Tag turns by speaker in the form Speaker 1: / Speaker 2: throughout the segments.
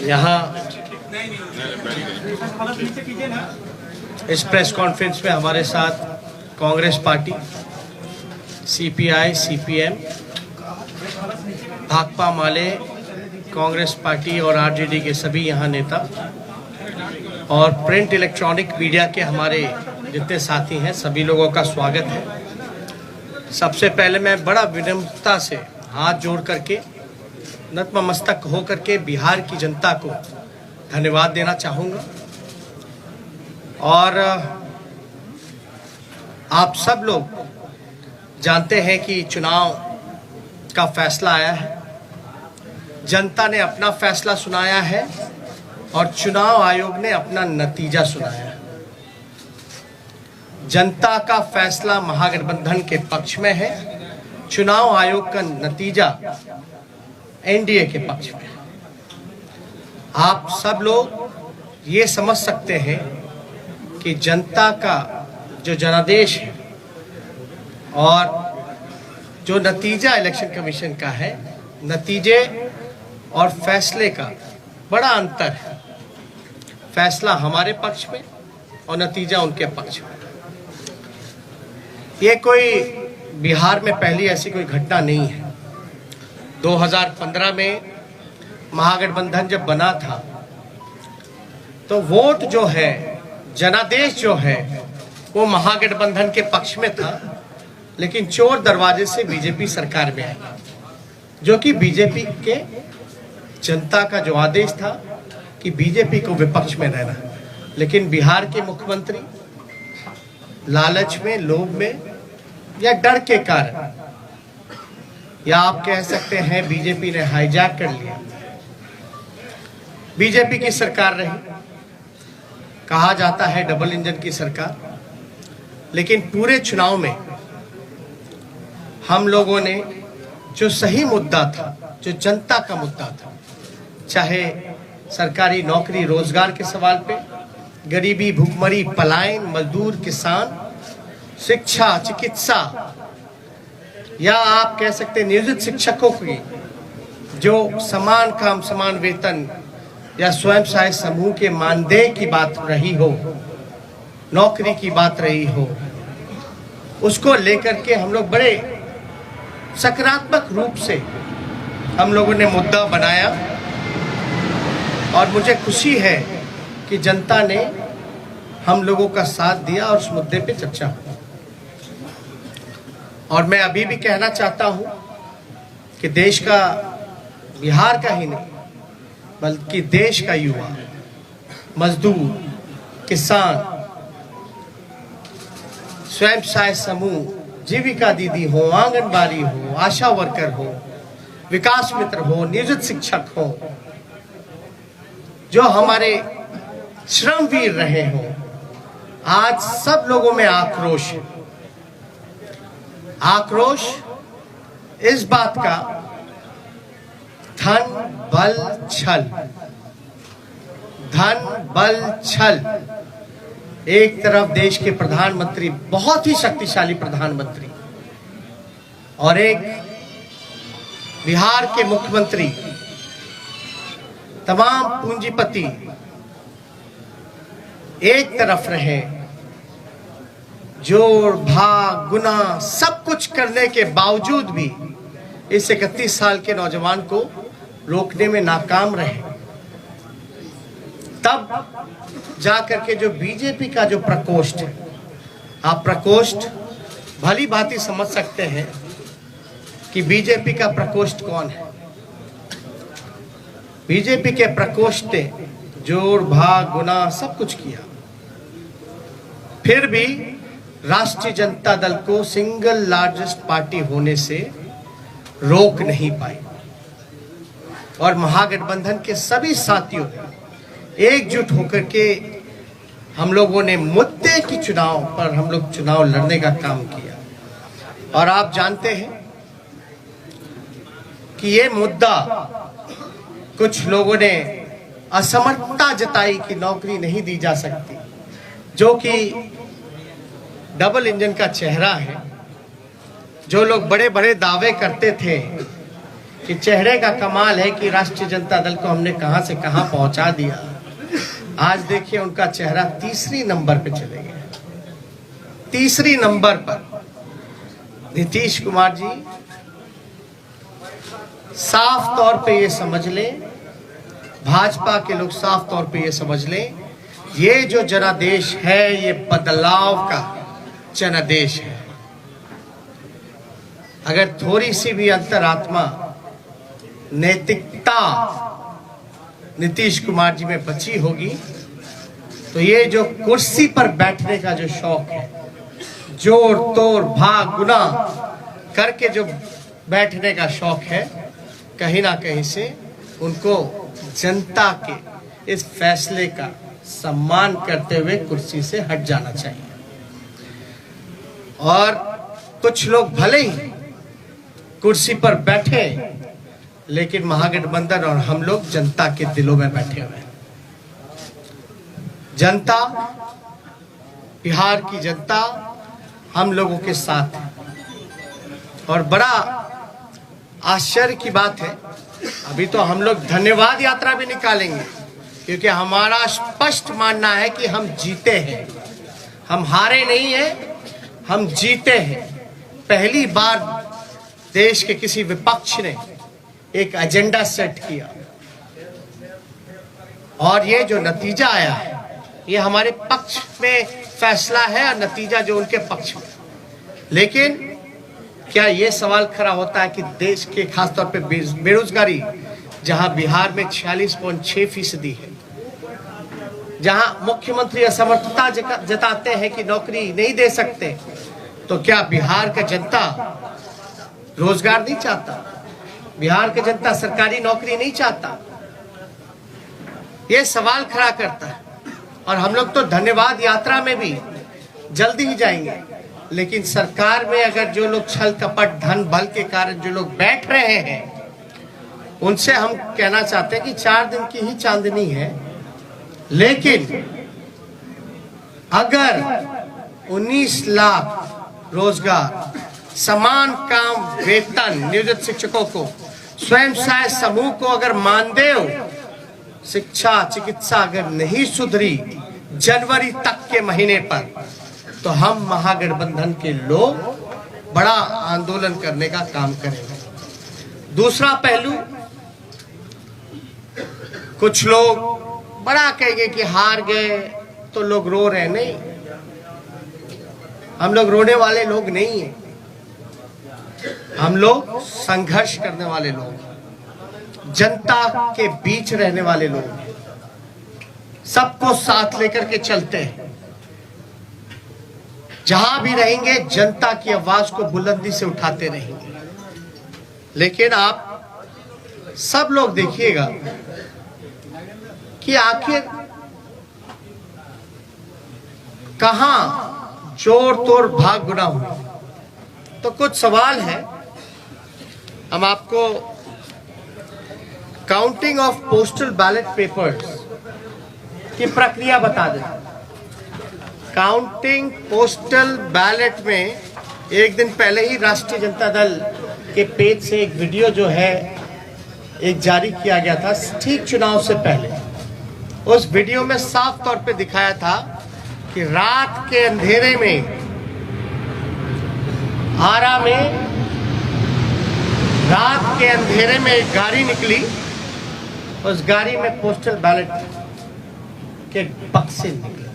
Speaker 1: यहाँ इस press conference में हमारे साथ Congress party, CPI, CPM, Bhakpa Male, Congress party और आरजेडी के सभी यहाँ नेता और प्रिंट इलेक्ट्रॉनिक मीडिया के हमारे जितने साथी हैं, सभी लोगों का स्वागत है। सबसे पहले मैं बड़ा विनम्रता से हाथ जोड़ करके, नतमस्तक हो करके बिहार की जनता को धन्यवाद देना चाहूँगा। और आप सब लोग जानते हैं कि चुनाव का फैसला आया है, जनता ने अपना फैसला सुनाया है और चुनाव आयोग ने अपना नतीजा सुनाया है। जनता का फैसला महागठबंधन के पक्ष में है, चुनाव आयोग का नतीजा एनडीए के पक्ष में है। आप सब लोग ये समझ सकते हैं कि जनता का जो जनादेश है और जो नतीजा इलेक्शन कमीशन का है, नतीजे और फैसले का बड़ा अंतर है। फैसला हमारे पक्ष में और नतीजा उनके पक्ष में। ये कोई बिहार में पहली ऐसी कोई घटना नहीं है। 2015 में महागठबंधन जब बना था तो वोट जो है, जनादेश जो है, वो महागठबंधन के पक्ष में था, लेकिन चोर दरवाजे से बीजेपी सरकार में आई, जो कि बीजेपी के जनता का जो आदेश था कि बीजेपी को विपक्ष में रहना। लेकिन बिहार के मुख्यमंत्री लालच में, लोभ में या डर के कारण, या आप कह सकते हैं बीजेपी ने हाईजैक कर लिया। बीजेपी की सरकार रही, कहा जाता है डबल इंजन की सरकार, लेकिन पूरे चुनाव में हम लोगों ने जो सही मुद्दा था, जो जनता का मुद्दा था, चाहे सरकारी नौकरी रोजगार के सवाल पे, गरीबी, भूखमरी, पलायन, मजदूर, किसान, शिक्षा, चिकित्सा, या आप कह सकते हैं नियोजित शिक्षकों की जो समान काम समान वेतन या स्वयं सहायता समूह के मानदेय की बात रही हो, नौकरी की बात रही हो, उसको लेकर के हम लोग बड़े सकारात्मक रूप से हम लोगों ने मुद्दा बनाया और मुझे खुशी है कि जनता ने हम लोगों का साथ दिया और उस मुद्दे पे चर्चा हुई। और मैं अभी भी कहना चाहता हूं कि देश का, बिहार का ही नहीं बल्कि देश का युवा, मजदूर, किसान, स्वयं सहायता समूह, जीविका दीदी हो, आंगनबाड़ी हो, आशा वर्कर हो, विकास मित्र हो, नियोजित शिक्षक हो, जो हमारे श्रमवीर रहे हो, आज सब लोगों में आक्रोश है। आक्रोश इस बात का, धन बल छल, धन बल छल। एक तरफ देश के प्रधानमंत्री, बहुत ही शक्तिशाली प्रधानमंत्री, और एक बिहार के मुख्यमंत्री, तमाम पूंजीपति एक तरफ रहे, जोड़ भाग गुना सब कुछ करने के बावजूद भी इस 31 साल के नौजवान को रोकने में नाकाम रहे। तब जाकर के जो बीजेपी का जो प्रकोष्ठ है, आप प्रकोष्ठ भली भांति समझ सकते हैं कि बीजेपी का प्रकोष्ठ कौन है। बीजेपी के प्रकोष्ठ ने जोड़ भाग गुना सब कुछ किया, फिर भी राष्ट्रीय जनता दल को सिंगल लार्जेस्ट पार्टी होने से रोक नहीं पाई। और महागठबंधन के सभी साथियों ने एकजुट होकर के हम लोगों ने मुद्दे की चुनाव पर हम लोग चुनाव लड़ने का काम किया। और आप जानते हैं कि ये मुद्दा, कुछ लोगों ने असमर्थता जताई कि नौकरी नहीं दी जा सकती, जो कि डबल इंजन का चेहरा है। जो लोग बड़े बड़े दावे करते थे कि चेहरे का कमाल है कि राष्ट्रीय जनता दल को हमने कहां से कहां पहुंचा दिया। आज देखिए उनका चेहरा तीसरी नंबर पे चले गए, तीसरी नंबर पर। नीतीश कुमार जी साफ तौर पे ये समझ लें, भाजपा के लोग साफ तौर पे ये समझ लें, ये जो जनादेश है ये बदलाव का जनादेश है। अगर थोड़ी सी भी अंतरात्मा नैतिकता नीतीश कुमार जी में बची होगी तो ये जो कुर्सी पर बैठने का जो शौक है, जोर तोड़ भाग गुना करके जो बैठने का शौक है, कहीं ना कहीं से उनको जनता के इस फैसले का सम्मान करते हुए कुर्सी से हट जाना चाहिए। और कुछ लोग भले ही कुर्सी पर बैठे लेकिन महागठबंधन और हम लोग जनता के दिलों में बैठे हुए हैं। जनता, बिहार की जनता हम लोगों के साथ है। और बड़ा आश्चर्य की बात है, अभी तो हम लोग धन्यवाद यात्रा भी निकालेंगे, क्योंकि हमारा स्पष्ट मानना है कि हम जीते हैं, हम हारे नहीं हैं, हम जीते हैं। पहली बार देश के किसी विपक्ष ने एक एजेंडा सेट किया और ये जो नतीजा आया है ये हमारे पक्ष में फैसला है और नतीजा जो उनके पक्ष में। लेकिन क्या ये सवाल खड़ा होता है कि देश के खासतौर पे बेरोजगारी, जहां बिहार में 46.6% है, जहां मुख्यमंत्री असमर्थता जताते हैं कि नौकरी नहीं दे सकते, तो क्या बिहार का जनता रोजगार नहीं चाहता? बिहार की जनता सरकारी नौकरी नहीं चाहता? ये सवाल खड़ा करता है। और हम लोग तो धन्यवाद यात्रा में भी जल्दी ही जाएंगे, लेकिन सरकार में अगर जो लोग छल कपट धन बल के कारण जो लोग बैठ रहे हैं, उनसे हम कहना चाहते हैं कि 4 दिन की ही चांदनी है, लेकिन अगर 19 लाख रोजगार, समान काम वेतन नियोजित शिक्षकों को, स्वयं सहायता समूह को अगर मानदेय, शिक्षा चिकित्सा अगर नहीं सुधरी जनवरी तक के महीने पर, तो हम महागठबंधन के लोग बड़ा आंदोलन करने का काम करेंगे। दूसरा पहलू, कुछ लोग बड़ा कहेंगे कि हार गए तो लोग रो रहे, नहीं, हम लोग रोने वाले लोग नहीं हैं, हम लोग संघर्ष करने वाले लोग, जनता के बीच रहने वाले लोग, सबको साथ लेकर के चलते हैं। जहां भी रहेंगे जनता की आवाज को बुलंदी से उठाते रहेंगे। लेकिन आप सब लोग देखिएगा कि आखिर कहां जोर तोड़ भाग गुना हुआ। तो कुछ सवाल है, हम आपको counting of postal ballot papers की प्रक्रिया बता दें। काउंटिंग पोस्टल बैलेट में एक दिन पहले ही राष्ट्रीय जनता दल के पेज से एक वीडियो जो है एक जारी किया गया था, ठीक चुनाव से पहले। उस वीडियो में साफ तौर पे दिखाया था कि रात के अंधेरे में आरा में रात के अंधेरे में एक गाड़ी निकली, उस गाड़ी में पोस्टल बैलेट के बक्से निकले।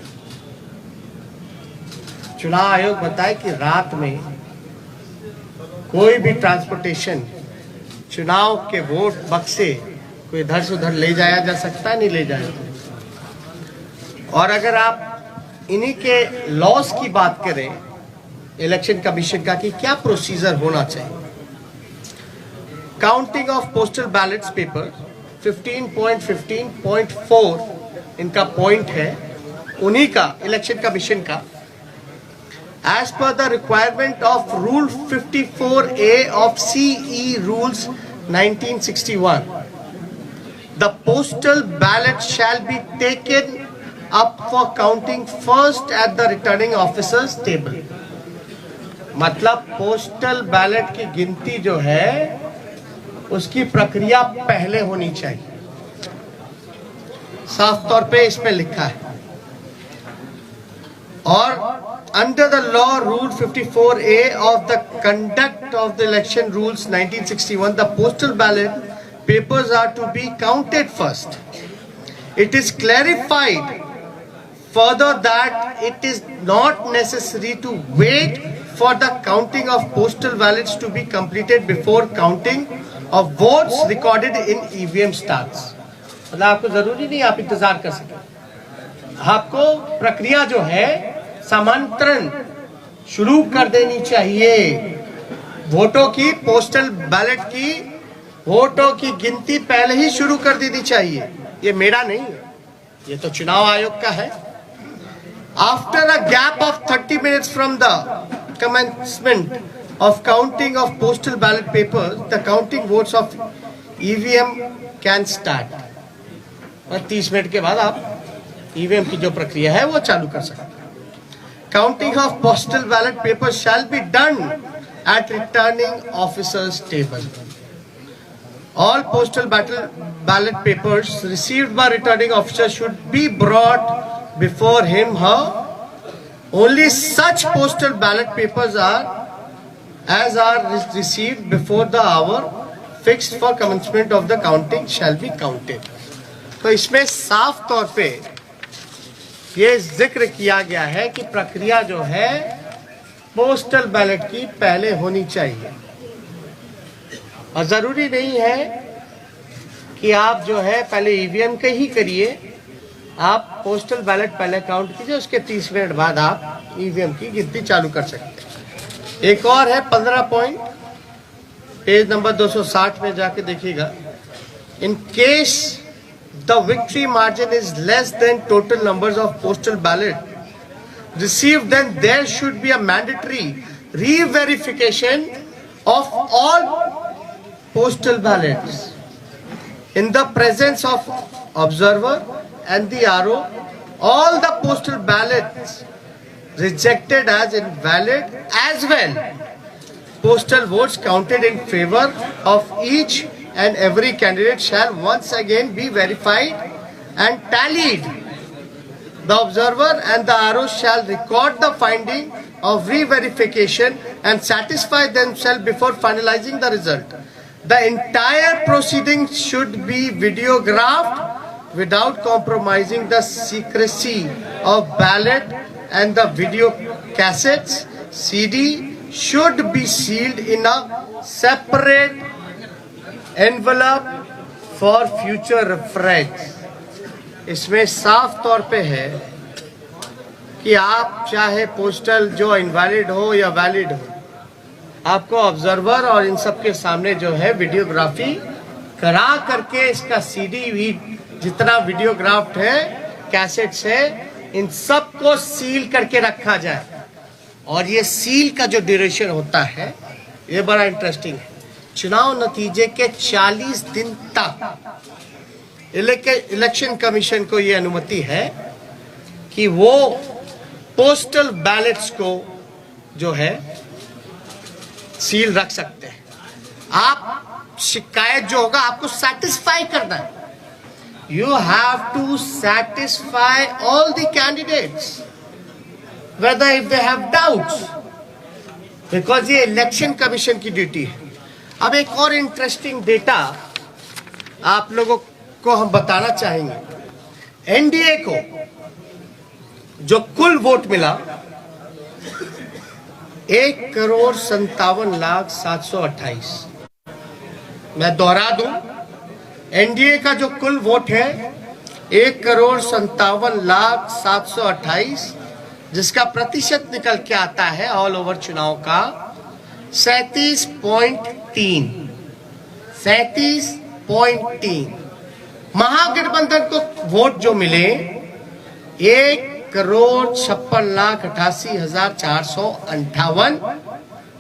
Speaker 1: चुनाव आयोग बताए कि रात में कोई भी ट्रांसपोर्टेशन, चुनाव के वोट बक्से कोई इधर से उधर ले जाया जा सकता है, नहीं ले जाया। और अगर आप इन्हीं के लॉस की बात करें इलेक्शन कमीशन का कि क्या प्रोसीजर होना चाहिए, counting of postal ballets paper 15.15.4 इनका पॉइंट है, उन्हीं का इलेक्शन कमीशन का। As per the requirement of Rule 54A of CE Rules 1961, the postal ballot shall be taken up for counting first at the returning officer's table. मतलब postal ballot की गिनती जो है उसकी प्रक्रिया पहले होनी चाहिए। साफ तौर पे इसमें लिखा है। और under the law rule 54A of the conduct of the election rules 1961, the postal ballot papers are to be counted first. It is clarified further that it is not necessary to wait for the counting of postal ballots to be completed before counting of votes recorded in EVM starts. मतलब आपको जरूरी नहीं आप इंतजार कर सके, आपको प्रक्रिया जो है समांतरण शुरू कर देनी चाहिए। वोटों की, पोस्टल बैलेट की वोटों की गिनती पहले ही शुरू कर देनी चाहिए। ये मेरा नहीं है, ये तो चुनाव आयोग का है। After a gap of 30 minutes from the commencement of counting of postal ballot papers, the counting votes of EVM can start. और 30 मिनट के बाद आप EVM की जो प्रक्रिया है वो चालू कर सकते हैं। Counting of postal ballot papers shall be done at returning officer's table. All postal ballot papers received by returning officer should be brought before him, her. Only such postal ballot papers are received before the hour fixed for commencement of the counting shall be counted. तो इसमें साफ तौर पे ये जिक्र किया गया है कि प्रक्रिया जो है पोस्टल बैलेट की पहले होनी चाहिए। और जरूरी नहीं है कि आप जो है पहले ईवीएम के ही करिए, आप पोस्टल बैलेट पहले काउंट कीजिए, उसके 30 मिनट बाद आप ईवीएम की गिनती चालू कर सकते हैं। एक और है 15 पॉइंट, पेज नंबर 260 में जाके देखिएगा। In case the victory margin is less than total numbers of postal ballot received, then there should be a mandatory re-verification of all postal ballots in the presence of observer and the RO. All the postal ballots rejected as invalid as well. Postal votes counted in favor of each and every candidate shall once again be verified and tallied. The observer and the RO shall record the finding of re-verification and satisfy themselves before finalizing the result. The entire proceeding should be videographed without compromising the secrecy of ballot, and the video cassettes CD should be sealed in a separate envelope for future reference. इसमें साफ तौर पे है कि आप चाहे postal जो invalid हो या वैलिड हो, आपको ऑब्जर्वर और इन सब के सामने जो है वीडियोग्राफी करा करके इसका सीडी भी जितना वीडियोग्राफ्ट है, कैसेट्स है, इन सब को सील करके रखा जाए। और ये सील का जो ड्यूरेशन होता है ये बड़ा इंटरेस्टिंग है। चुनाव नतीजे के 40 दिन तक इलेक्शन कमीशन को ये अनुमति है कि वो पोस्टल बैलेट्स को जो है सील रख सकते हैं। आप शिकायत जो होगा आपको सेटिस्फाई करना है। You have to satisfy all the candidates whether if they have doubts, because ये इलेक्शन कमीशन की ड्यूटी है। अब एक और इंटरेस्टिंग डेटा आप लोगों को हम बताना चाहेंगे। एनडीए को जो कुल वोट मिला 1,57,728। मैं दोहरा दूं, एनडीए का जो कुल वोट है 1,57,728, जिसका प्रतिशत निकल के आता है ऑल ओवर चुनाव का 37.3। महागठबंधन को वोट जो मिले 1,56,88,458,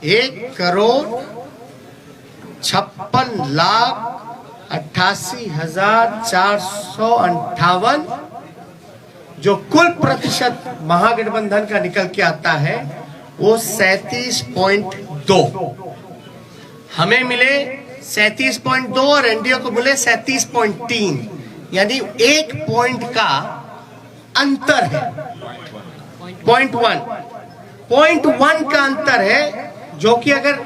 Speaker 1: 1,56,88,458, जो कुल प्रतिशत महागठबंधन का निकल के आता है वो 37.2। हमें मिले 37.2 और एनडीए को मिले 37.3, यानी 1 पॉइंट का अंतर है। 0.1 का अंतर है, जो कि अगर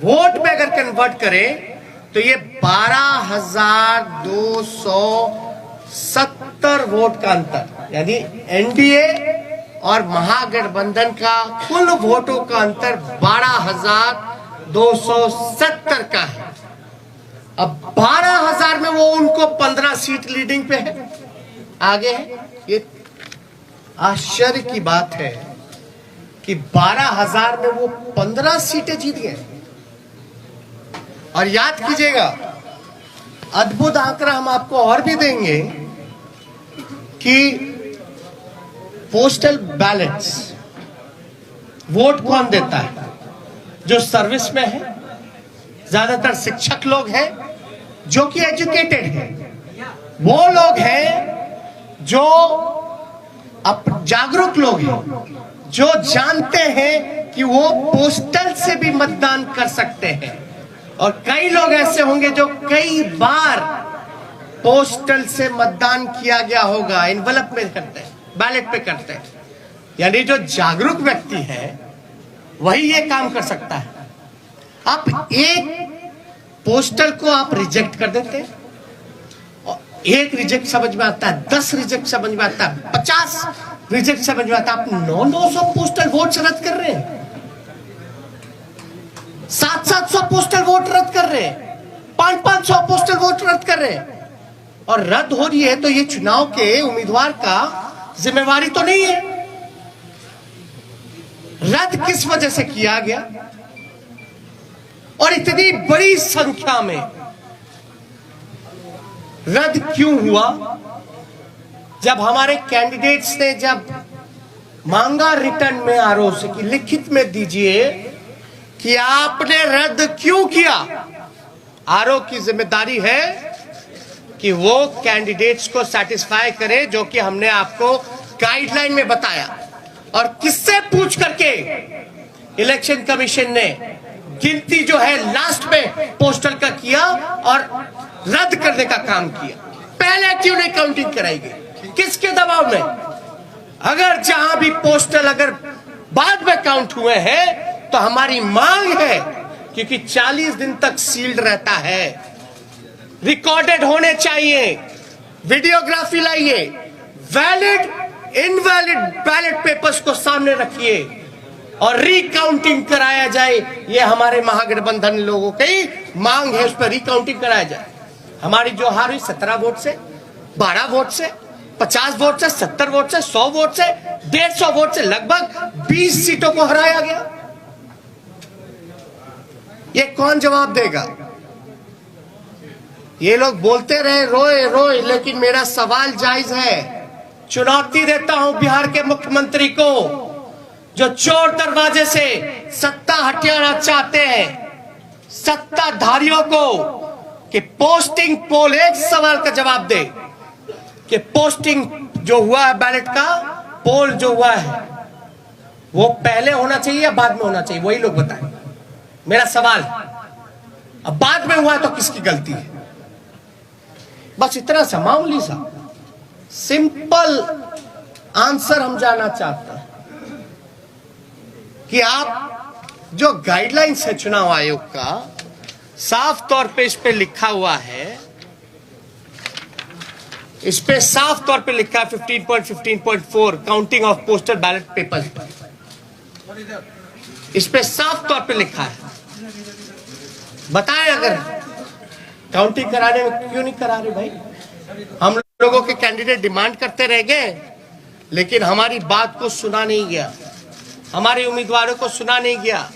Speaker 1: वोट में अगर कन्वर्ट करें तो ये 12,270 वोट का अंतर, यानी एनडीए और महागठबंधन का कुल वोटों का अंतर 12,270 का है। अब 12,000 में वो उनको 15 सीट लीडिंग पे है, आगे है। ये आश्चर्य की बात है कि 12,000 में वो 15 सीटें जीत गए। और याद कीजिएगा, अद्भुत आंकड़ा हम आपको और भी देंगे कि पोस्टल बैलेट्स वोट कौन देता है? जो सर्विस में है, ज्यादातर शिक्षक लोग हैं जो कि एजुकेटेड हैं, वो लोग हैं जो जागरूक लोग हैं, जो जानते हैं कि वो पोस्टल से भी मतदान कर सकते हैं। और कई लोग ऐसे होंगे जो कई बार पोस्टल से मतदान किया गया होगा, एनवलप में करते हैं, बैलेट पे करते हैं। यानी जो जागरूक व्यक्ति है वही ये काम कर सकता है। आप एक पोस्टल को आप रिजेक्ट कर देते हैं, एक रिजेक्ट समझ में आता है, 10 रिजेक्ट समझ में आता है, 50 रिजेक्ट समझ में आता है। आप 900 पोस्टल वोट रद्द कर रहे हैं, 700 पोस्टल वोट रद्द कर रहे हैं, 500 पोस्टल वोट रद्द कर रहे हैं। और रद्द हो रही है तो ये चुनाव के उम्मीदवार का जिम्मेवारी तो नहीं है। रद्द किस वजह से किया गया और इतनी बड़ी संख्या में रद्द क्यों हुआ? जब हमारे कैंडिडेट्स ने जब मांगा रिटर्न में आरओ से कि लिखित में दीजिए कि आपने रद्द क्यों किया, आरओ की जिम्मेदारी है कि वो कैंडिडेट्स को सेटिस्फाई करे, जो कि हमने आपको गाइडलाइन में बताया। और किससे पूछ करके इलेक्शन कमीशन ने गिनती जो है लास्ट में पोस्टल का किया और रद्द करने का काम किया? पहले क्यों नहीं काउंटिंग कराई गई? किसके दबाव में? अगर जहां भी पोस्टल अगर बाद में काउंट हुए हैं तो हमारी मांग है, क्योंकि 40 दिन तक सील्ड रहता है, रिकॉर्डेड होने चाहिए, वीडियोग्राफी लाइए, वैलिड इनवैलिड बैलेट पेपर्स को सामने रखिए और रिकाउंटिंग कराया जाए। ये हमारे महागठबंधन लोगों की मांग है, उस पर रिकाउंटिंग कराया जाए। हमारी जो हार हुई 17 वोट से, 12 वोट से, 50 वोट से, 70 वोट से, 100 वोट से, 150 वोट से लगभग 20 सीटों को हराया गया। ये कौन जवाब देगा? ये लोग बोलते रहे रोए रोए, लेकिन मेरा सवाल जायज है। चुनौती देता हूं बिहार के मुख्यमंत्री को, जो चोर दरवाजे से सत्ता हटियाना चाहते हैं, सत्ताधारियों को, कि पोस्टिंग पोल, एक सवाल का जवाब दे कि पोस्टिंग जो हुआ है बैलेट का पोल जो हुआ है वो पहले होना चाहिए या बाद में होना चाहिए? वही लोग बताएं। मेरा सवाल, अब बाद में हुआ तो किसकी गलती है? बस इतना सा मामूली सा सिंपल आंसर हम जानना चाहते हैं कि आप जो गाइडलाइंस है चुनाव आयोग का, साफ तौर पे इस पे लिखा हुआ है, इस पे साफ तौर पे लिखा है 15.15.4 counting of postal ballot papers, इस पे साफ तौर पे लिखा है। बताएं अगर काउंटिंग कराने में क्यों नहीं करा रहे भाई? हम लोगों के कैंडिडेट डिमांड करते रह गए, लेकिन हमारी बात को सुना नहीं गया, हमारे उम्मीदवारों को सुना नहीं गया।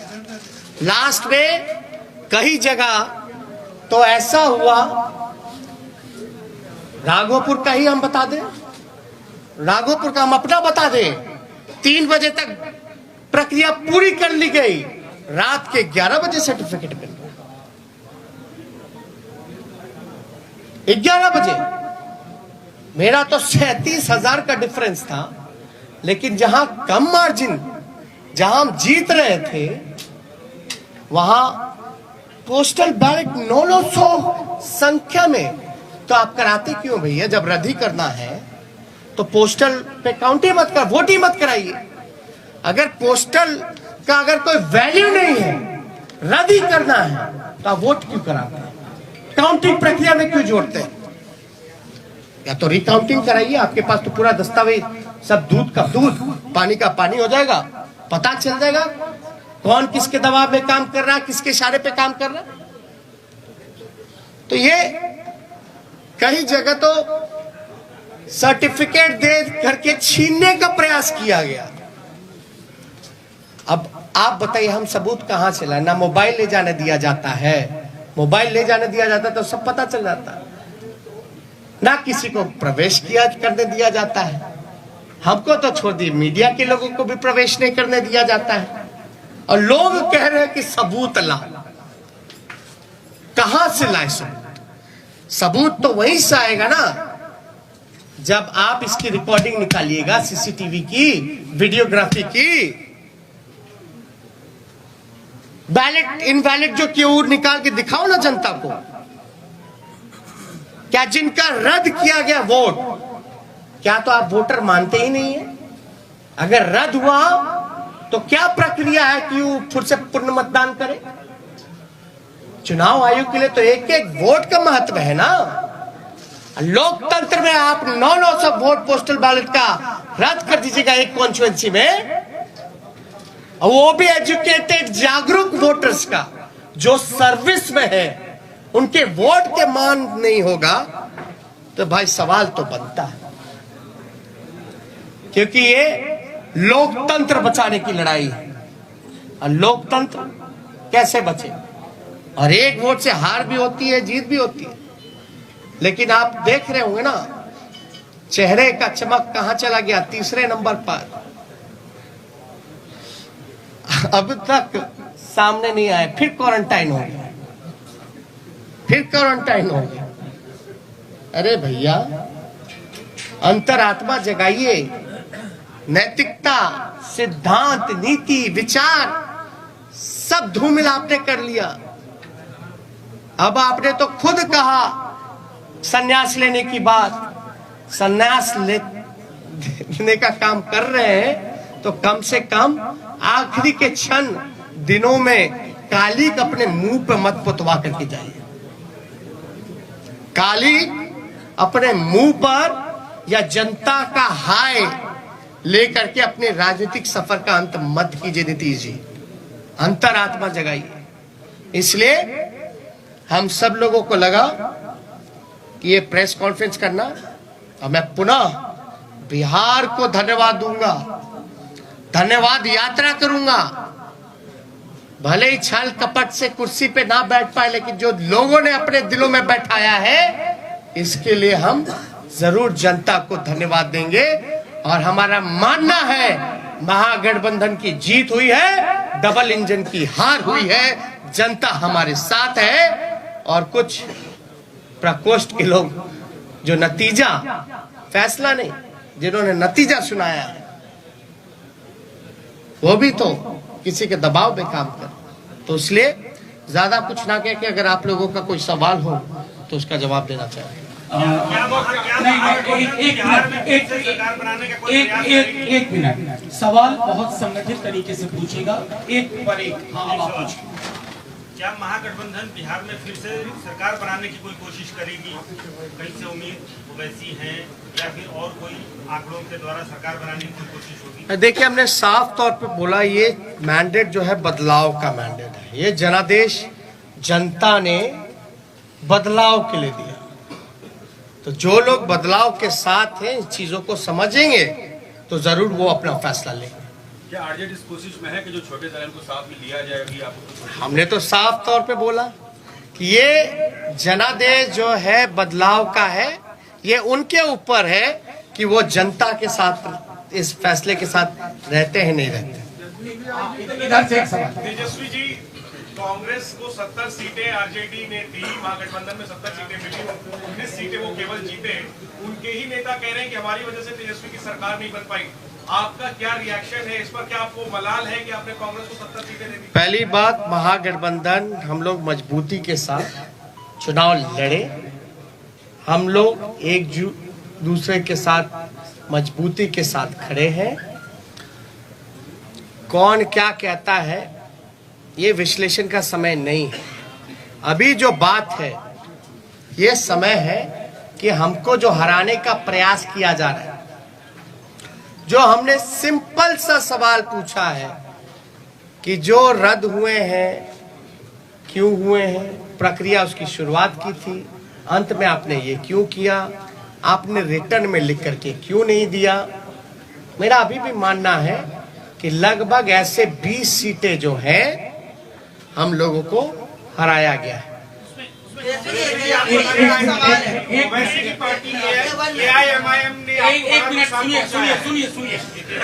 Speaker 1: लास्ट में कई जगह तो ऐसा हुआ, राघोपुर का ही हम बता दें, राघोपुर का हम अपना बता दें, 3 बजे तक प्रक्रिया पूरी कर ली गई, रात के 11 बजे सर्टिफिकेट मिल गया। 11 बजे मेरा तो 37,000 का डिफरेंस था, लेकिन जहां कम मार्जिन, जहां हम जीत रहे थे, वहां पोस्टल बैलेट 900 संख्या में, तो आप कराते क्यों भैया? जब रद्द ही करना है तो पोस्टल पे काउंट ही मत कर, वोट ही मत कराइए। अगर पोस्टल का अगर कोई वैल्यू नहीं है, रद्द ही करना है, तो आप वोट क्यों कराते हैं? काउंटिंग प्रक्रिया में क्यों जोड़ते हैं? या तो रिकाउंटिंग कराइए, आपके पास तो पूरा दस्तावेज, सब दूध का दूध, पानी का पानी हो जाएगा, पता चल जाएगा कौन किसके दबाव में काम कर रहा है, किसके इशारे पे काम कर रहा है। तो ये कई जगह तो सर्टिफिकेट दे करके छीनने का प्रयास किया गया। अब आप बताइए, हम सबूत कहां से लाए? ना मोबाइल ले जाने दिया जाता है, मोबाइल ले जाने दिया जाता तो सब पता चल जाता है, ना किसी को प्रवेश किया करने दिया जाता है। हमको तो छोड़ दिए, मीडिया के लोगों को भी प्रवेश नहीं करने दिया जाता है, और लोग कह रहे हैं कि सबूत ला। कहां से लाए सबूत? सबूत तो वहीं से आएगा ना जब आप इसकी रिकॉर्डिंग निकालिएगा, सीसीटीवी की, वीडियोग्राफी की। बैलेट इनवैलिड जो क्यों निकाल के दिखाओ ना जनता को। क्या जिनका रद्द किया गया वोट, क्या तो आप वोटर मानते ही नहीं है? अगर रद्द हुआ तो क्या प्रक्रिया है कि वो फिर से पुनः मतदान करे? चुनाव आयोग के लिए तो एक एक वोट का महत्व है ना। लोकतंत्र में आप 900 वोट पोस्टल बैलेट का रद्द कर दीजिएगा एक कॉन्स्टिट्यूएंसी में, और वो भी एजुकेटेड जागरूक वोटर्स का, जो सर्विस में है, उनके वोट के मान नहीं होगा, तो भाई सवाल तो बनता है। क्योंकि ये लोकतंत्र बचाने की लड़ाई है, और लोकतंत्र कैसे बचे? और एक वोट से हार भी होती है, जीत भी होती है, लेकिन आप देख रहे होंगे ना, चेहरे का चमक कहां चला गया? तीसरे नंबर पर। अब तक सामने नहीं आए, फिर क्वारंटाइन हो गया, फिर क्वारंटाइन हो गया। अरे भैया, अंतरात्मा जगाइए, नैतिकता, सिद्धांत, नीति, विचार सब धूमिल आपने कर लिया। अब आपने तो खुद कहा संन्यास लेने की बात, संन्यास लेने का काम कर रहे हैं, तो कम से कम आखिरी के क्षण दिनों में काली अपने मुंह पे मत पुतवा करके जाइए। काली अपने मुंह पर या जनता का हाय लेकर के अपने राजनीतिक सफर का अंत मत कीजिए नीतीश जी, अंतरात्मा जगाइए। इसलिए हम सब लोगों को लगा कि ये प्रेस कॉन्फ्रेंस करना, और मैं पुनः बिहार को धन्यवाद दूंगा, धन्यवाद यात्रा करूंगा। भले ही छल कपट से कुर्सी पे ना बैठ पाए, लेकिन जो लोगों ने अपने दिलों में बैठाया है, इसके लिए हम जरूर जनता को धन्यवाद देंगे। और हमारा मानना है महागठबंधन की जीत हुई है, डबल इंजन की हार हुई है, जनता हमारे साथ है। और कुछ प्रकोष्ठ के लोग जो नतीजा, फैसला नहीं, जिन्होंने नतीजा सुनाया, वो भी तो किसी के दबाव में काम कर। तो इसलिए ज्यादा कुछ ना कह के, अगर आप लोगों का कोई सवाल हो तो उसका जवाब देना चाहिए।
Speaker 2: एक मिनट, सवाल बहुत संगठित तरीके से पूछेगा, एक पर एक। हाँ, अब आप पूछिए।
Speaker 3: क्या महागठबंधन बिहार में फिर से सरकार बनाने की कोई कोशिश करेगी? कहीं से उम्मीद वैसी है, या फिर और कोई आंकड़ों के द्वारा सरकार बनाने की कोई कोशिश होगी?
Speaker 1: देखिए, हमने साफ तौर पे बोला, ये मैंडेट जो है बदलाव का मैंडेट है। ये जनादेश जनता ने बदलाव के लिए दिया। तो जो लोग बदलाव के साथ हैं, चीजों को समझेंगे, तो जरूर वो अपना फैसला लेंगे।
Speaker 4: क्या आरजेडी इस कोशिश में है कि जो छोटे दल को साथ में लिया जाए? अभी आपको
Speaker 1: हमने तो साफ तौर पे बोला कि ये जनादेश जो है बदलाव का है, ये उनके ऊपर है कि वो जनता के साथ इस फैसले के साथ रहते हैं नहीं रहते।
Speaker 2: इधर से एक सवाल।
Speaker 4: तेजस्वी जी, कांग्रेस को 70 सीटें आरजेडी ने दी, महागठबंधन में 70 सीटें मिली, 19 सीटें वो केवल जीते। उनके ही नेता कह रहे हैं कि हमारी वजह से तेजस्वी की सरकार नहीं बन पाई। आपका क्या रिएक्शन है इस पर? क्या आपको मलाल है कि आपने कांग्रेस को 70 सीटें दे दी?
Speaker 1: पहली बात, महागठबंधन हम लोग मजबूती के साथ चुनाव लड़े। हम लोग एक दूसरे के साथ मजबूती के साथ खड़े हैं। कौन क्या कहता है ये विश्लेषण का समय नहीं है। अभी जो बात है, ये समय है कि हमको जो हराने का प्रयास किया जा रहा है, जो हमने सिंपल सा सवाल पूछा है कि जो रद्द हुए हैं क्यों हुए हैं, प्रक्रिया उसकी शुरुआत की थी, अंत में आपने ये क्यों किया, आपने रिटर्न में लिख करके क्यों नहीं दिया। मेरा अभी भी मानना है कि लगभग ऐसे 20 सीटें जो हैं हम लोगों को हराया गया है।
Speaker 3: ओवैसी की पार्टी AIMIM ने
Speaker 2: एक मिनट सुनिए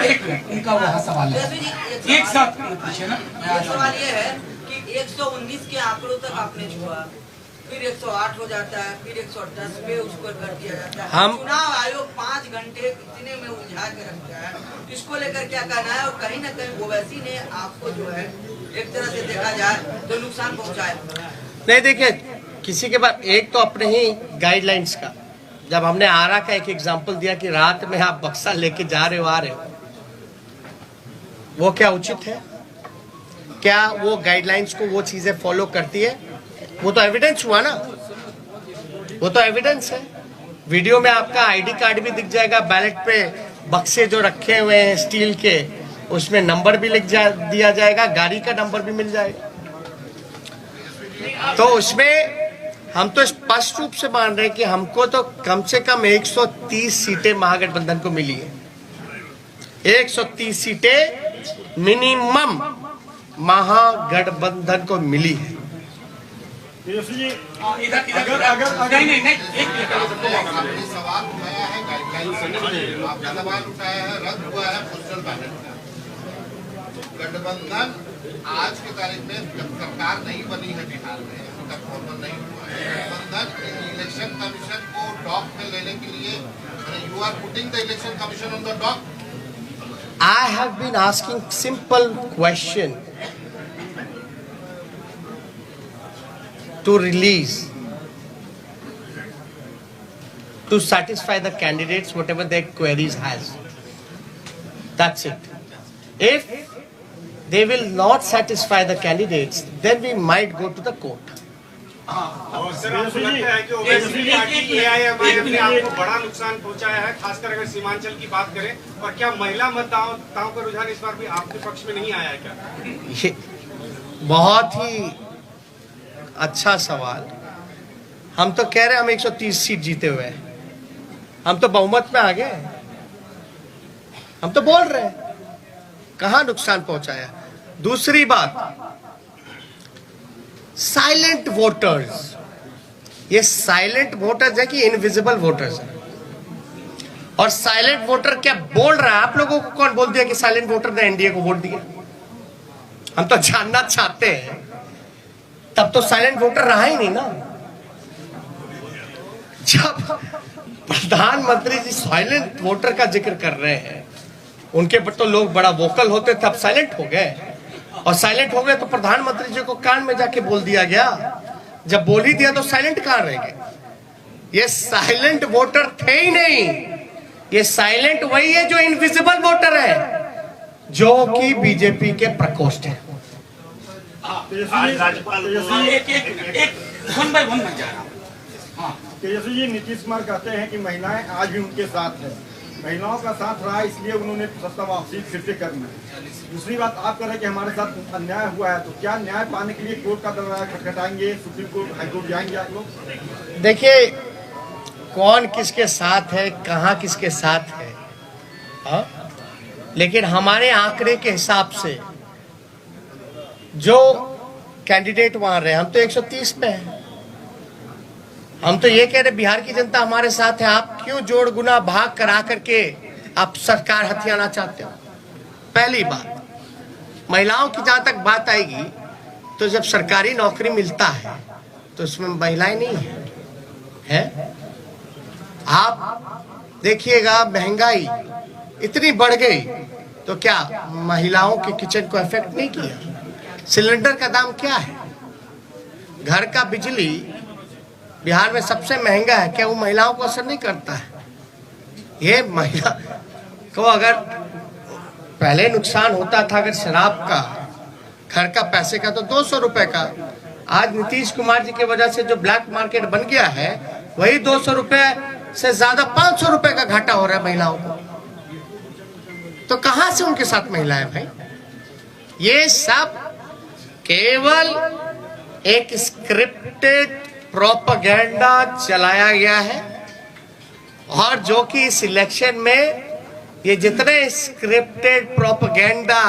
Speaker 2: एक मिनट, इनका वह सवाल है, एक साथ पूछे ना।
Speaker 5: सवाल ये है कि 119 के आंकड़ों तक आपने छुआ, फिर 108 हो जाता है, फिर 110 पे उसको कर दिया जाता है।
Speaker 1: हम
Speaker 5: चुनाव आयोग 5 घंटे इतने में उलझा के रखता है, इसको लेकर क्या कहना है? और कहीं ना कहीं ओवैसी ने आपको जो है एक तरह से देखा जाए तो नुकसान पहुंचाया।
Speaker 1: नहीं, देखिए किसी के पास एक तो अपने ही गाइडलाइंस का, जब हमने आरा का एक एग्जांपल दिया कि रात में आप बक्सा लेके जा रहे हो आ रहे हो, वो क्या उचित है? क्या वो गाइडलाइंस को वो चीजें फॉलो करती है? वो तो एविडेंस हुआ ना, वो तो एविडेंस है। वीडियो में आपका आईडी कार्ड भी दिख जाएगा, बैलेट पे बक्से जो रखे हुए हैं स्टील के, उसमें नंबर भी दिया जाएगा, गाड़ी का नंबर भी मिल जाएगा। तो उसमें हम तो स्पष्ट रूप से मान रहे हैं कि हमको तो कम से कम 130 सीटें महागठबंधन को मिली है। 130 सीटें मिनिमम महागठबंधन को मिली है।
Speaker 2: इधर नहीं एक
Speaker 6: आपने सवाल उठाया है गाइडलाइन, आपने सवाल उठाया है रद्द हुआ है पोस्टल बैलेट का। गठबंधन आज की तारीख में जब सरकार नहीं बनी है बिहार में, अभी तक फॉर्मल नहीं हुआ है, गठबंधन इलेक्शन कमीशन को डॉक में लेने के लिए, you are putting the election commission on the dock.
Speaker 1: I have been asking simple question to release, to satisfy the candidates whatever their queries has. That's it. If they will not satisfy the candidates, then we might go to the court.
Speaker 3: और sir, आपको लगता है कि ओवैसी की party AIMIM ने आपको बड़ा नुकसान पहुंचाया है, खासकर अगर सीमांचल की बात करें? और क्या महिला मतदाताओं का रुझान इस बार भी आपके पक्ष में नहीं आया है क्या?
Speaker 1: ये बहुत ही अच्छा सवाल। हम तो कह रहे हैं हम 130 सीट जीते हुए हैं, हम तो बहुमत में आ गए, हम तो बोल रहे हैं कहां नुकसान पहुंचाया। दूसरी बात, साइलेंट वोटर्स, ये साइलेंट वोटर्स है कि इनविजिबल वोटर्स है? और साइलेंट वोटर क्या बोल रहा है? आप लोगों को कौन बोल दिया कि साइलेंट वोटर ने एनडीए को वोट दिया? हम तो जानना चाहते हैं। तब तो साइलेंट वोटर रहा ही नहीं ना। जब प्रधानमंत्री जी साइलेंट वोटर का जिक्र कर रहे हैं, उनके पर तो लोग बड़ा वोकल होते थे, अब साइलेंट हो गए। और साइलेंट हो गए तो प्रधानमंत्री जी को कान में जाके बोल दिया गया। जब बोल ही दिया तो साइलेंट कहां रह गए? ये साइलेंट वोटर थे ही नहीं, ये साइलेंट वही है जो इनविजिबल वोटर है, जो कि बीजेपी के प्रकोष्ठ है।
Speaker 7: तेजस्वी जी, नीतीश कुमार कहते हैं कि महिलाएं आज भी उनके साथ हैं, महिलाओं का साथ रहा इसलिए उन्होंने सत्ता वापसी फिर से करना है। दूसरी बात, आप कह रहे हैं कि हमारे साथ अन्याय हुआ है, तो क्या न्याय पाने के लिए कोर्ट का दरवाजा खटखटाएंगे, सुप्रीम कोर्ट, हाईकोर्ट जाएंगे आप लोग?
Speaker 1: देखिए, कौन किसके साथ है, कहां किसके साथ है, हा? लेकिन हमारे आंकड़े के हिसाब से जो कैंडिडेट वहां रहे, हम तो 130 पे हैं। हम तो ये कह रहे बिहार की जनता हमारे साथ है। आप क्यों जोड़ गुना भाग करा करके आप सरकार हथियाना चाहते हो? पहली बात, महिलाओं की जहां तक बात आएगी, तो जब सरकारी नौकरी मिलता है तो उसमें महिलाएं नहीं है? आप देखिएगा, महंगाई इतनी बढ़ गई तो क्या महिलाओं के किचन को इफेक्ट नहीं किया? सिलेंडर का दाम क्या है? घर का बिजली बिहार में सबसे महंगा है, क्या वो महिलाओं को असर नहीं करता है? ये महिला को अगर पहले नुकसान होता था अगर शराब का, घर का पैसे का, तो 200 रुपए का, आज नीतीश कुमार जी की वजह से जो ब्लैक मार्केट बन गया है वही 200 रुपए से ज्यादा 500 रुपए का घाटा हो रहा है महिलाओं को। तो कहां से उनके साथ महिलाएं भाई? ये सब केवल एक स्क्रिप्टेड प्रोपेगेंडा चलाया गया है, और जो कि इस इलेक्शन में ये जितने स्क्रिप्टेड प्रोपेगेंडा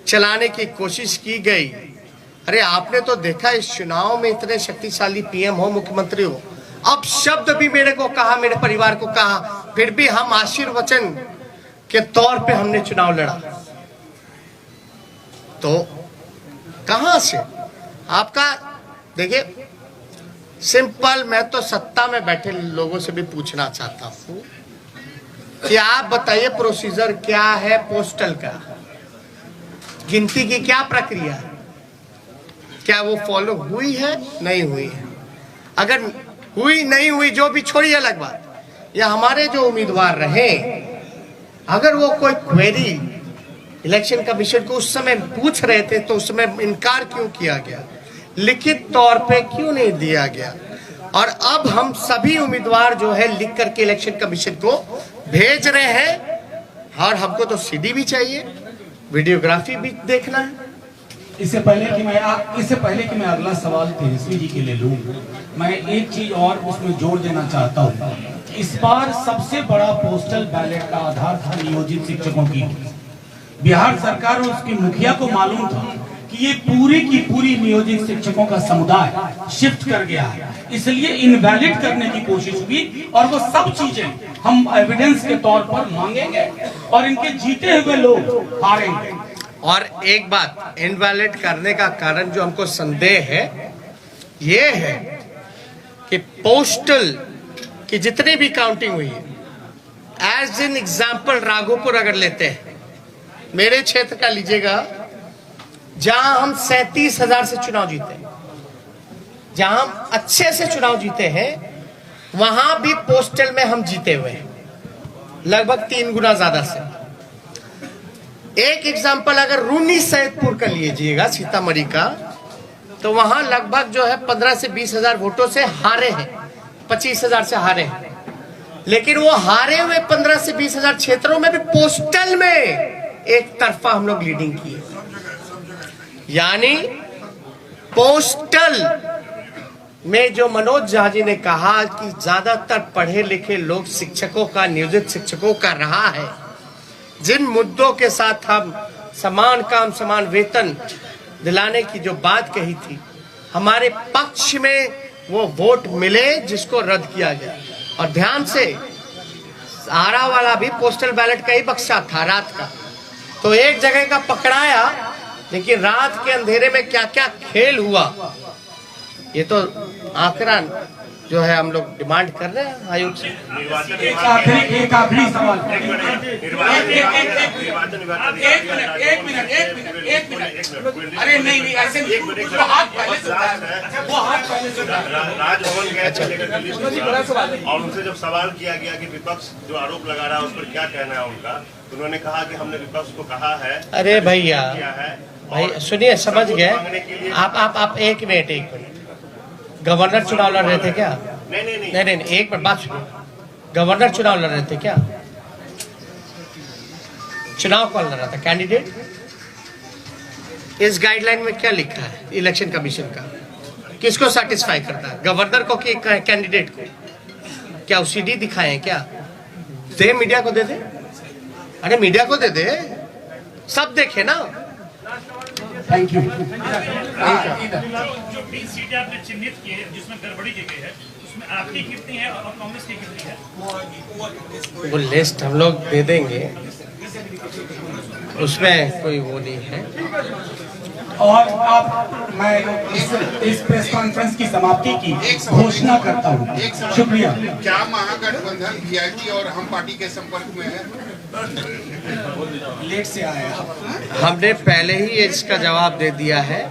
Speaker 1: चलाने की कोशिश की गई, अरे आपने तो देखा इस चुनाव में इतने शक्तिशाली पीएम हो, मुख्यमंत्री हो, अब शब्द भी मेरे को कहा, मेरे परिवार को कहा, फिर भी हम आशीर्वचन के तौर पे हमने चुनाव लड़ा। तो कहां से आपका? देखिए सिंपल, मैं तो सत्ता में बैठे लोगों से भी पूछना चाहता हूं कि आप बताइए प्रोसीजर क्या है पोस्टल का, गिनती की क्या प्रक्रिया है, क्या वो फॉलो हुई है नहीं हुई है? अगर हुई नहीं हुई जो भी छोड़िए अलग बात, या हमारे जो उम्मीदवार रहे अगर वो कोई क्वेरी इलेक्शन कमीशन को उस समय पूछ रहे थे तो उस समय इनकार क्यों किया गया, लिखित तौर पे क्यों नहीं दिया गया? और अब हम सभी उम्मीदवार जो है लिख करके इलेक्शन कमीशन को भेज रहे हैं, और हमको तो सीडी भी चाहिए, वीडियोग्राफी भी देखना है।
Speaker 2: इससे पहले कि मैं अगला सवाल तेजस्वी जी के लिए लूं, मैं एक चीज और उसमें जोड़ देना चाहता हूं। इस बार सबसे बड़ा पोस्टल बैलेट का आधार था नियोजित शिक्षकों की। बिहार सरकार और उसके मुखिया को मालूम था कि ये पूरी की पूरी नियोजित शिक्षकों का समुदाय शिफ्ट कर गया है, इसलिए इनवैलिड करने की कोशिश हुई, और वो सब चीजें हम एविडेंस के तौर पर मांगेंगे और इनके जीते हुए लोग हारेंगे।
Speaker 1: और एक बात, इनवैलिड करने का कारण जो हमको संदेह है ये है कि पोस्टल की जितनी भी काउंटिंग हुई है, एज एन एग्जाम्पल राघोपुर अगर लेते हैं, मेरे क्षेत्र का लीजिएगा, जहां हम 37,000 से चुनाव जीते, जहां हम अच्छे से चुनाव जीते हैं, वहां भी पोस्टल में हम जीते हुए हैं लगभग 3 गुना ज्यादा से। एक एग्जाम्पल अगर रूनी सैदपुर का लीजिएगा, सीतामढ़ी का, तो वहां लगभग जो है 15 से 20,000 वोटों से हारे हैं, 25,000 से हारे हैं। लेकिन वो हारे हुए 15 से 20,000 क्षेत्रों में भी पोस्टल में एक तरफा हम लोग लीडिंग किए। यानी पोस्टल में जो मनोज झा जी ने कहा कि ज्यादातर पढ़े लिखे लोग शिक्षकों का, नियोजित शिक्षकों का रहा है, जिन मुद्दों के साथ हम समान काम समान वेतन दिलाने की जो बात कही थी, हमारे पक्ष में वो वोट मिले जिसको रद्द किया गया। और ध्यान से, आरा वाला भी पोस्टल बैलेट का ही बक्सा था रात का, तो एक जगह का पकड़ाया, लेकिन रात के अंधेरे में क्या क्या खेल हुआ, ये तो आंकड़ा जो है हम लोग डिमांड कर रहे हैं आयोग से।
Speaker 2: एक आखिरी सवाल, एक मिनट, अरे नहीं ऐसे
Speaker 8: राजभवन गए और उनसे जब सवाल किया गया कि विपक्ष जो आरोप लगा रहा है उस पर क्या कहना है उनका, उन्होंने कहा कि हमने विपक्ष को कहा है।
Speaker 1: अरे भैया भाई सुनिए, समझ गए आप। एक मिनट, गवर्नर चुनाव लड़ रहे थे क्या? नहीं, एक मिनट बात सुनिए। गवर्नर चुनाव लड़ रहे थे क्या? चुनाव कौन लड़ रहा था? कैंडिडेट। इस गाइडलाइन में क्या लिखा है इलेक्शन कमीशन का? किसको सेटिस्फाई करता है, गवर्नर को कि कैंडिडेट को? क्या सीडी दिखाए हैं क्या? दे मीडिया को दे दे, अरे मीडिया को दे दे, सब देखे ना।
Speaker 2: Thank you.
Speaker 9: जो 20 सीटें आपने चिन्हित की है जिसमें गड़बड़ी की गई है, उसमें आपकी कितनी है और कांग्रेस की कितनी है?
Speaker 1: वो लिस्ट हम लोग दे देंगे, उसमें कोई वो नहीं है।
Speaker 2: और अब मैं इस प्रेस कॉन्फ्रेंस की समाप्ति की घोषणा करता हूँ। शुक्रिया।
Speaker 6: क्या महागठबंधन वीआईपी और हम पार्टी के संपर्क में है?
Speaker 2: लेट से आए आप।
Speaker 1: हमने पहले ही इसका जवाब दे दिया है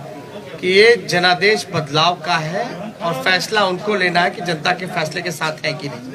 Speaker 1: कि ये जनादेश बदलाव का है और फैसला उनको लेना है कि जनता के फैसले के साथ है कि नहीं।